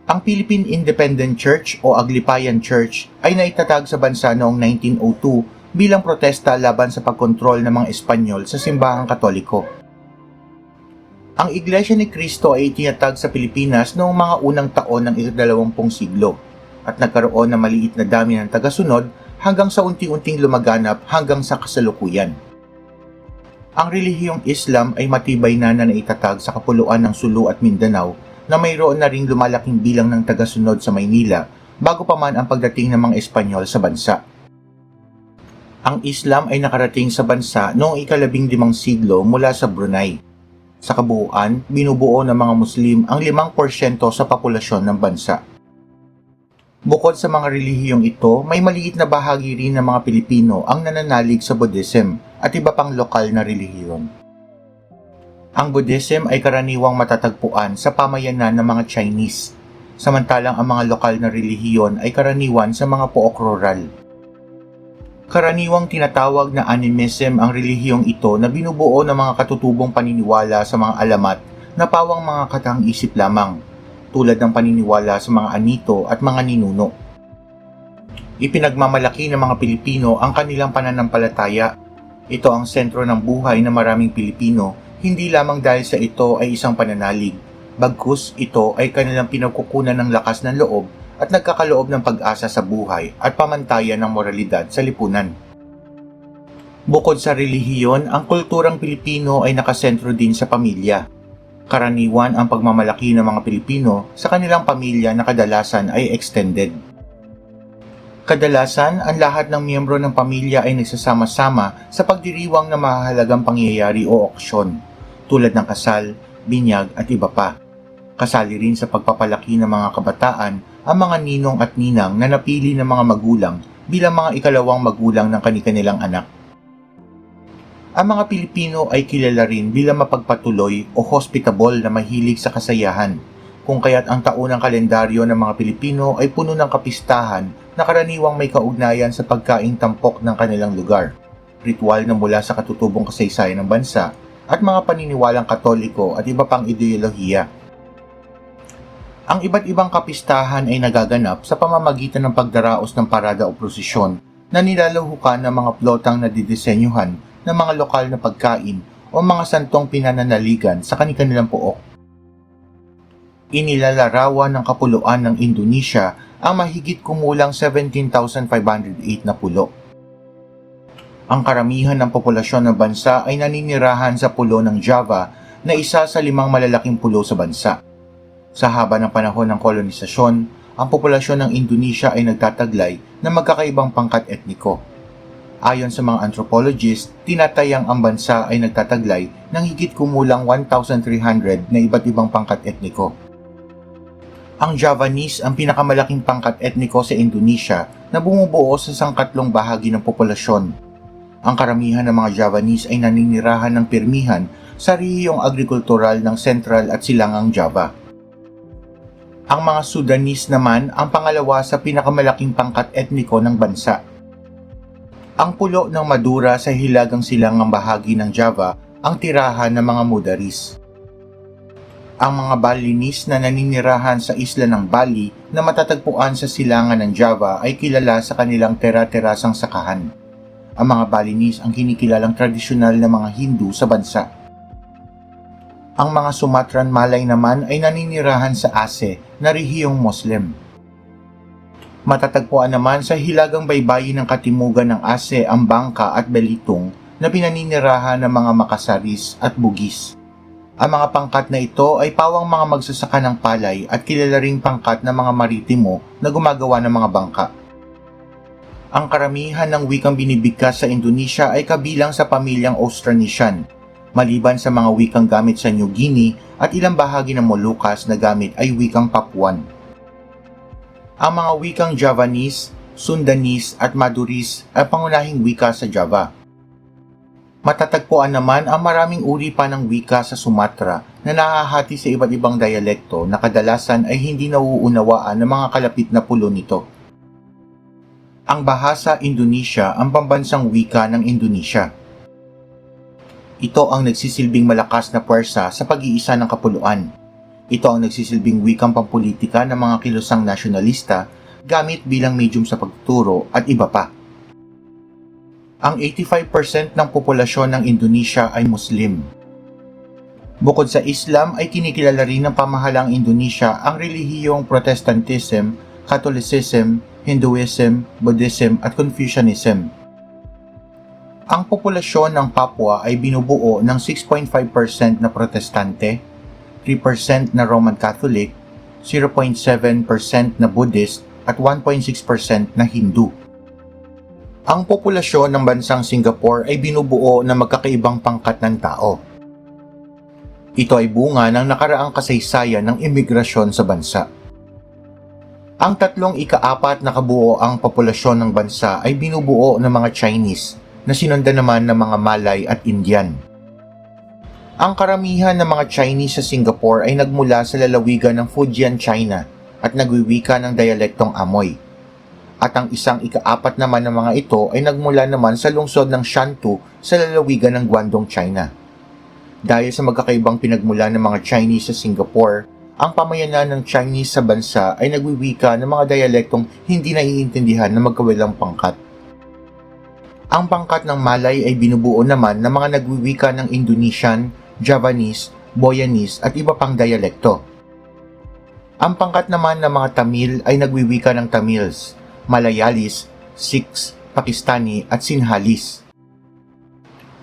Ang Philippine Independent Church o Aglipayan Church ay naitatag sa bansa noong 1902 bilang protesta laban sa pagkontrol ng mga Espanyol sa Simbahang Katoliko. Ang Iglesia ni Cristo ay itinatag sa Pilipinas noong mga unang taon ng ika-20 siglo at nagkaroon ng maliit na dami ng tagasunod hanggang sa unti-unting lumaganap hanggang sa kasalukuyan. Ang relihiyong Islam ay matibay na naitatag sa kapuluan ng Sulu at Mindanao na mayroon na ring lumalaking bilang ng tagasunod sa Maynila bago pa man ang pagdating ng mga Espanyol sa bansa. Ang Islam ay nakarating sa bansa noong ika-15 siglo mula sa Brunei. Sa kabuuan, binubuo ng mga Muslim ang 5% sa populasyon ng bansa. Bukod sa mga relihiyong ito, may maliit na bahagi rin ng mga Pilipino ang nananalig sa Buddhism at iba pang lokal na relihiyon. Ang Buddhism ay karaniwang matatagpuan sa pamayanan ng mga Chinese, samantalang ang mga lokal na relihiyon ay karaniwan sa mga pook rural. Karaniwang tinatawag na animism ang relihiyong ito na binubuo ng mga katutubong paniniwala sa mga alamat na pawang mga katang-isip lamang, tulad ng paniniwala sa mga anito at mga ninuno. Ipinagmamalaki ng mga Pilipino ang kanilang pananampalataya. Ito ang sentro ng buhay ng maraming Pilipino, hindi lamang dahil sa ito ay isang pananalig, bagkus ito ay kanilang pinagkukunan ng lakas ng loob at nagkakaloob ng pag-asa sa buhay at pamantayan ng moralidad sa lipunan. Bukod sa relihiyon, ang kulturang Pilipino ay nakasentro din sa pamilya. Karaniwan ang pagmamalaki ng mga Pilipino sa kanilang pamilya na kadalasan ay extended. Kadalasan, ang lahat ng miyembro ng pamilya ay nagsasama-sama sa pagdiriwang ng mahalagang pangyayari o oksyon, tulad ng kasal, binyag at iba pa. Kasali rin sa pagpapalaki ng mga kabataan ang mga ninong at ninang na napili ng mga magulang bilang mga ikalawang magulang ng kani-kanilang anak. Ang mga Pilipino ay kilala rin bilang mapagpatuloy o hospitable na mahilig sa kasayahan, kung kaya't ang taunang kalendaryo ng mga Pilipino ay puno ng kapistahan na karaniwang may kaugnayan sa pagkaing tampok ng kanilang lugar, ritual na mula sa katutubong kasaysayan ng bansa at mga paniniwalang Katoliko at iba pang ideolohiya. Ang iba't ibang kapistahan ay nagaganap sa pamamagitan ng pagdaraos ng parada o prosesyon na nilalahukan ng mga plotang na didisenyuhan ng mga lokal na pagkain o mga santong pinananaligan sa kani-kanilang pook. Inilalarawan ng kapuluan ng Indonesia ang mahigit kumulang 17,508 na pulo. Ang karamihan ng populasyon ng bansa ay naninirahan sa pulo ng Java na isa sa 5 malalaking pulo sa bansa. Sa haba ng panahon ng kolonisasyon, ang populasyon ng Indonesia ay nagtataglay ng magkakaibang pangkat etniko. Ayon sa mga anthropologists, tinatayang ang bansa ay nagtataglay ng higit kumulang 1,300 na iba't ibang pangkat etniko. Ang Javanese ang pinakamalaking pangkat etniko sa Indonesia na bumubuo sa sangkatlong bahagi ng populasyon. Ang karamihan ng mga Javanese ay naninirahan ng pirmihan sa rehiyong agrikultural ng Central at Silangang Java. Ang mga Sudanese naman ang pangalawa sa pinakamalaking pangkat etniko ng bansa. Ang pulo ng Madura sa hilagang silangang bahagi ng Java ang tirahan ng mga Mudaris. Ang mga Balinese na naninirahan sa isla ng Bali na matatagpuan sa silangan ng Java ay kilala sa kanilang tera-terasang sakahan. Ang mga Balinese ang kinikilalang tradisyonal na mga Hindu sa bansa. Ang mga Sumatran Malay naman ay naninirahan sa Aceh na rehiyong Muslim. Matatagpuan naman sa hilagang baybayin ng katimugan ng Aceh ang Bangka at Belitung na pinaninirahan ng mga Makasaris at Bugis. Ang mga pangkat na ito ay pawang mga magsasaka ng palay at kilala ring pangkat ng mga maritimo na gumagawa ng mga bangka. Ang karamihan ng wikang binibigkas sa Indonesia ay kabilang sa pamilyang Austronesian, maliban sa mga wikang gamit sa New Guinea at ilang bahagi ng Moluccas na gamit ay wikang Papuan. Ang mga wikang Javanese, Sundanese at Madurese ay pangunahing wika sa Java. Matatagpuan naman ang maraming uri pa ng wika sa Sumatra na nahahati sa iba't ibang dialekto na kadalasan ay hindi nauunawaan ng mga kalapit na pulo nito. Ang Bahasa Indonesia ang pambansang wika ng Indonesia. Ito ang nagsisilbing malakas na puwersa sa pag-iisa ng kapuluan. Ito ang nagsisilbing wikang pampolitika ng mga kilusang nasyonalista gamit bilang medium sa pagtuturo at iba pa. Ang 85% ng populasyon ng Indonesia ay Muslim. Bukod sa Islam ay kinikilala rin ng pamahalang Indonesia ang relihiyong Protestantism, Catholicism, Hinduism, Buddhism at Confucianism. Ang populasyon ng Papua ay binubuo ng 6.5% na Protestante, 3% na Roman Catholic, 0.7% na Buddhist at 1.6% na Hindu. Ang populasyon ng bansang Singapore ay binubuo ng magkakaibang pangkat ng tao. Ito ay bunga ng nakaraang kasaysayan ng imigrasyon sa bansa. Ang 3/4 na kabuoang populasyon ng bansa ay binubuo ng mga Chinese na sinundan naman ng mga Malay at Indian. Ang karamihan ng mga Chinese sa Singapore ay nagmula sa lalawigan ng Fujian, China at nagwiwika ng dialektong Amoy. At ang 1/4 naman ng mga ito ay nagmula naman sa lungsod ng Shantou sa lalawigan ng Guangdong, China. Dahil sa magkakaibang pinagmula ng mga Chinese sa Singapore, ang pamayanan ng Chinese sa bansa ay nagwiwika ng mga dialektong hindi naiintindihan ng magkabilang pangkat. Ang pangkat ng Malay ay binubuo naman ng mga nagwiwika ng Indonesian, Javanese, Boyanese at iba pang dialekto. Ang pangkat naman ng mga Tamil ay nagwiwika ng Tamils, Malayalis, Sikhs, Pakistani at Sinhalese.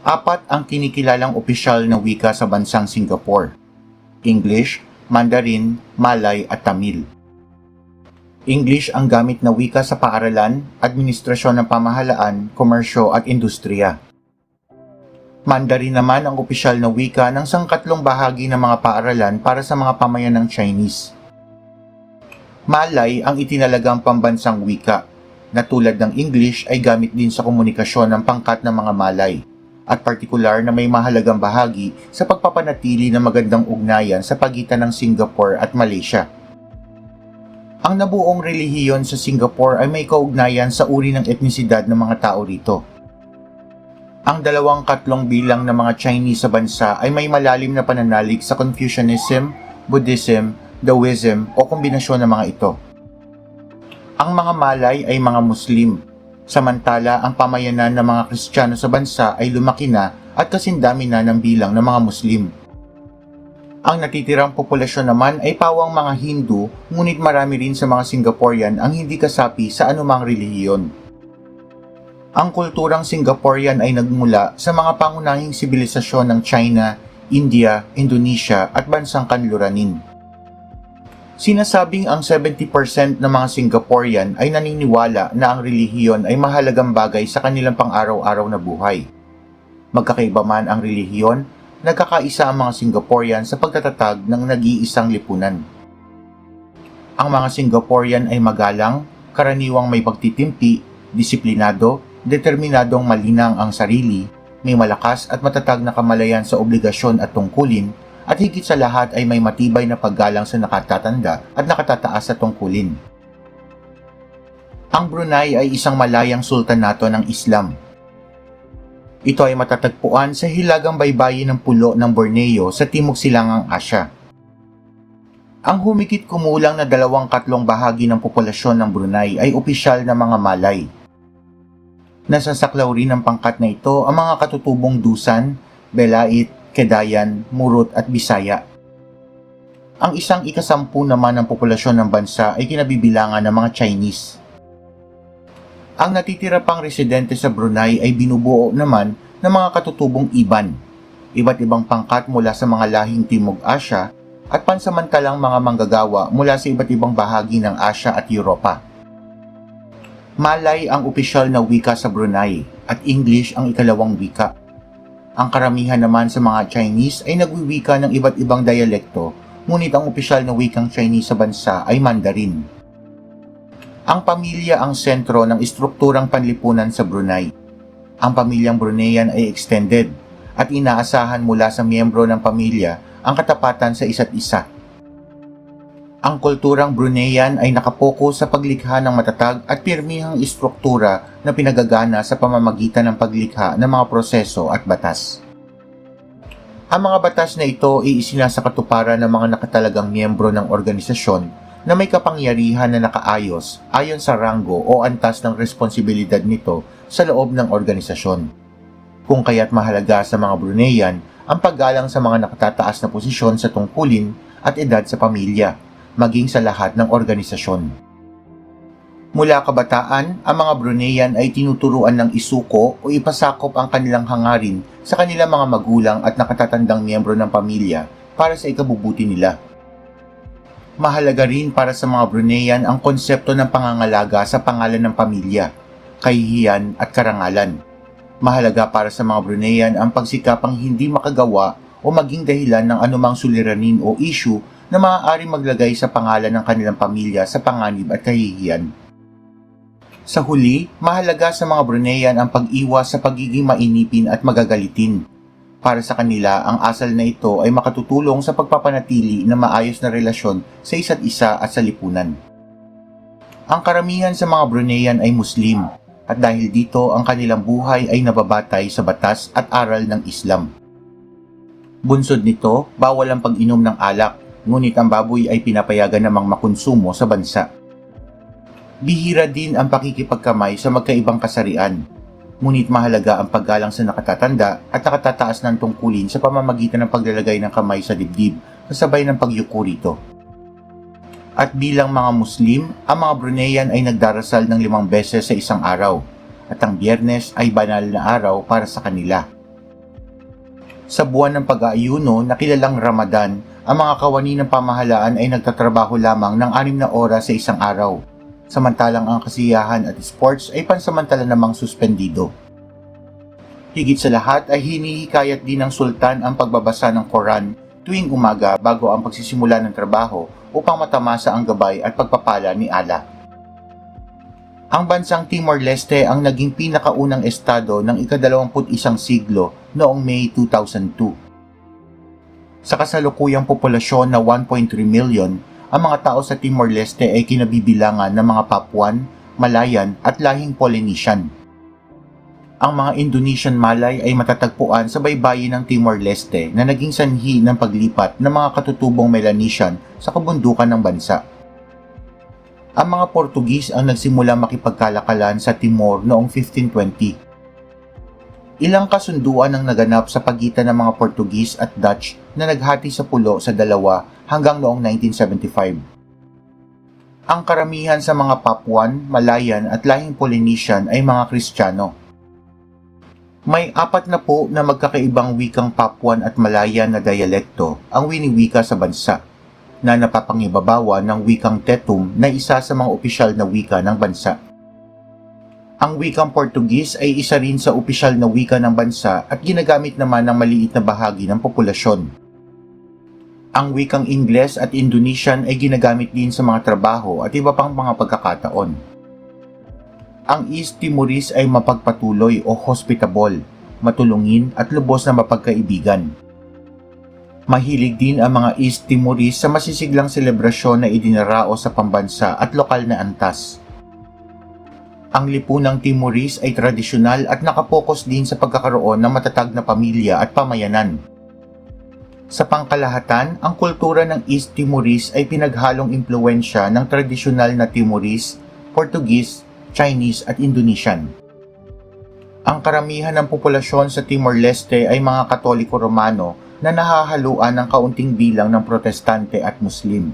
4 ang kinikilalang opisyal na wika sa bansang Singapore: English, Mandarin, Malay at Tamil. English ang gamit na wika sa paaralan, administrasyon ng pamahalaan, komersyo at industriya. Mandarin naman ang opisyal na wika ng sangkatlong bahagi ng mga paaralan para sa mga pamayanang Chinese. Malay ang itinalagang pambansang wika, na tulad ng English ay gamit din sa komunikasyon ng pangkat ng mga Malay, at partikular na may mahalagang bahagi sa pagpapanatili ng magandang ugnayan sa pagitan ng Singapore at Malaysia. Ang nabuong relihiyon sa Singapore ay may kaugnayan sa uri ng etnisidad ng mga tao rito. Ang 2/3 bilang ng mga Chinese sa bansa ay may malalim na pananalig sa Confucianism, Buddhism, Taoism o kombinasyon ng mga ito. Ang mga Malay ay mga Muslim, samantala ang pamayanan ng mga Kristiyano sa bansa ay lumaki na at kasindami na ng bilang ng mga Muslim. Ang natitirang populasyon naman ay pawang mga Hindu, ngunit marami rin sa mga Singaporean ang hindi kasapi sa anumang relihiyon. Ang kulturang Singaporean ay nagmula sa mga pangunahing sibilisasyon ng China, India, Indonesia at bansang Kanluranin. Sinasabing ang 70% ng mga Singaporean ay naniniwala na ang relihiyon ay mahalagang bagay sa kanilang pang-araw-araw na buhay. Magkakaiba man ang relihiyon, nagkakaisa ang mga Singaporean sa pagtatatag ng nag-iisang lipunan. Ang mga Singaporean ay magalang, karaniwang may pagtitimpi, disiplinado, determinadong malinang ang sarili, may malakas at matatag na kamalayan sa obligasyon at tungkulin, at higit sa lahat ay may matibay na paggalang sa nakatatanda at nakatataas sa tungkulin. Ang Brunei ay isang malayang sultanato ng Islam. Ito ay matatagpuan sa hilagang baybayin ng pulo ng Borneo sa Timog Silangang Asya. Ang humigit kumulang na 2/3 bahagi ng populasyon ng Brunei ay opisyal na mga Malay. Nasasaklaw rin ng pangkat na ito ang mga katutubong Dusan, Belait, Kedayan, Murut at Bisaya. Ang 1/10 naman ng populasyon ng bansa ay kinabibilangan ng mga Chinese. Ang natitira pang residente sa Brunei ay binubuo naman ng mga katutubong Iban, iba't ibang pangkat mula sa mga lahing Timog Asya at pansamantalang mga manggagawa mula sa iba't ibang bahagi ng Asya at Europa. Malay ang opisyal na wika sa Brunei at English ang ikalawang wika. Ang karamihan naman sa mga Chinese ay nagwiwika ng iba't ibang dialekto, ngunit ang opisyal na wikang Chinese sa bansa ay Mandarin. Ang pamilya ang sentro ng estrukturang panlipunan sa Brunei. Ang pamilyang Bruneian ay extended at inaasahan mula sa miyembro ng pamilya ang katapatan sa isa't isa. Ang kulturang Bruneian ay nakapokus sa paglikha ng matatag at pirmihang istruktura na pinagagana sa pamamagitan ng paglikha ng mga proseso at batas. Ang mga batas na ito ay isinasakatuparan ng mga nakatalagang miyembro ng organisasyon na may kapangyarihan na nakaayos ayon sa ranggo o antas ng responsibilidad nito sa loob ng organisasyon. Kung kaya't mahalaga sa mga Bruneian ang paggalang sa mga nakatataas na posisyon sa tungkulin at edad sa pamilya, maging sa lahat ng organisasyon. Mula kabataan, ang mga Bruneian ay tinuturuan ng isuko o ipasakop ang kanilang hangarin sa kanilang mga magulang at nakatatandang miyembro ng pamilya para sa ikabubuti nila. Mahalaga rin para sa mga Bruneian ang konsepto ng pangangalaga sa pangalan ng pamilya, kahihiyan at karangalan. Mahalaga para sa mga Bruneian ang pagsikapang hindi makagawa o maging dahilan ng anumang suliranin o issue na maaaring maglagay sa pangalan ng kanilang pamilya sa panganib at kahihiyan. Sa huli, mahalaga sa mga Bruneian ang pag-iwas sa pagiging mainipin at magagalitin. Para sa kanila, ang asal na ito ay makatutulong sa pagpapanatili ng maayos na relasyon sa isa't isa at sa lipunan. Ang karamihan sa mga Bruneian ay Muslim, at dahil dito ang kanilang buhay ay nababatay sa batas at aral ng Islam. Bunsod nito, bawal ang pag-inom ng alak, ngunit ang baboy ay pinapayagan namang makonsumo sa bansa. Bihira din ang pakikipagkamay sa magkaibang kasarian, ngunit mahalaga ang paggalang sa nakatatanda at nakatataas ng tungkulin sa pamamagitan ng paglalagay ng kamay sa dibdib kasabay ng pagyuko rito. At bilang mga Muslim, ang mga Bruneian ay nagdarasal ng 5 beses sa isang araw, at ang Biyernes ay banal na araw para sa kanila. Sa buwan ng pag-aayuno na kilalang Ramadan, ang mga kawani ng pamahalaan ay nagtatrabaho lamang ng 6 na oras sa isang araw, samantalang ang kasiyahan at sports ay pansamantala namang suspendido. Higit sa lahat ay hinihikayat din ng sultan ang pagbabasa ng Quran tuwing umaga bago ang pagsisimula ng trabaho upang matamasa ang gabay at pagpapala ni Allah. Ang bansang Timor-Leste ang naging pinakaunang estado ng ika-21 siglo noong May 2002. Sa kasalukuyang populasyon na 1.3 million, ang mga tao sa Timor-Leste ay kinabibilangan ng mga Papuan, Malayan at lahing Polynesian. Ang mga Indonesian Malay ay matatagpuan sa baybayin ng Timor-Leste na naging sanhi ng paglipat ng mga katutubong Melanesian sa kabundukan ng bansa. Ang mga Portugis ang nagsimula makipagkalakalan sa Timor noong 1520. Ilang kasunduan ang naganap sa pagitan ng mga Portugis at Dutch na naghati sa pulo sa dalawa hanggang noong 1975. Ang karamihan sa mga Papuan, Malayan at lahing Polynesian ay mga Kristiyano, May 40 na magkakaibang wikang Papuan at Malayan na dialekto ang winiwika sa bansa, na napapangibabawan ng wikang Tetum na isa sa mga opisyal na wika ng bansa. Ang wikang Portuguese ay isa rin sa opisyal na wika ng bansa at ginagamit naman ng maliit na bahagi ng populasyon. Ang wikang Ingles at Indonesian ay ginagamit din sa mga trabaho at iba pang mga pagkakataon. Ang East Timorese ay mapagpatuloy o hospitable, matulungin at lubos na mapagkaibigan. Mahilig din ang mga East Timorese sa masisiglang selebrasyon na idinaraos sa pambansa at lokal na antas. Ang lipunang Timorese ay tradisyonal at nakapokus din sa pagkakaroon ng matatag na pamilya at pamayanan. Sa pangkalahatan, ang kultura ng East Timorese ay pinaghalong impluwensya ng tradisyonal na Timorese, Portuguese, Chinese at Indonesian. Ang karamihan ng populasyon sa Timor-Leste ay mga Katoliko Romano na nahahaluan ng kaunting bilang ng Protestante at Muslim.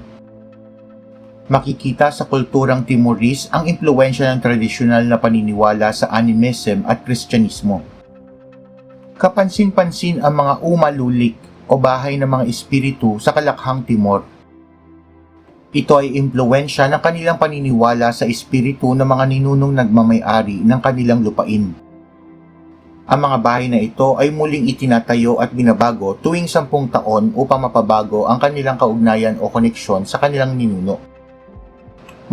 Makikita sa kulturang Timorese ang impluwensya ng tradisyonal na paniniwala sa animism at Kristyanismo. Kapansin-pansin ang mga umalulik o bahay ng mga espiritu sa Kalakhang Timor. Ito ay impluwensya ng kanilang paniniwala sa espiritu ng mga ninunong nagmamay-ari ng kanilang lupain. Ang mga bahay na ito ay muling itinatayo at binabago tuwing 10 taon upang mapabago ang kanilang kaugnayan o koneksyon sa kanilang ninuno.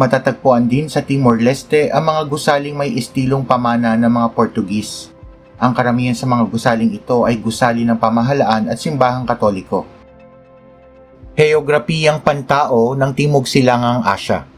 Matatagpuan din sa Timor-Leste ang mga gusaling may estilong pamana ng mga Portuguese. Ang karamihan sa mga gusaling ito ay gusali ng pamahalaan at simbahang Katoliko. Heograpiyang pantao ng Timog Silangang Asya.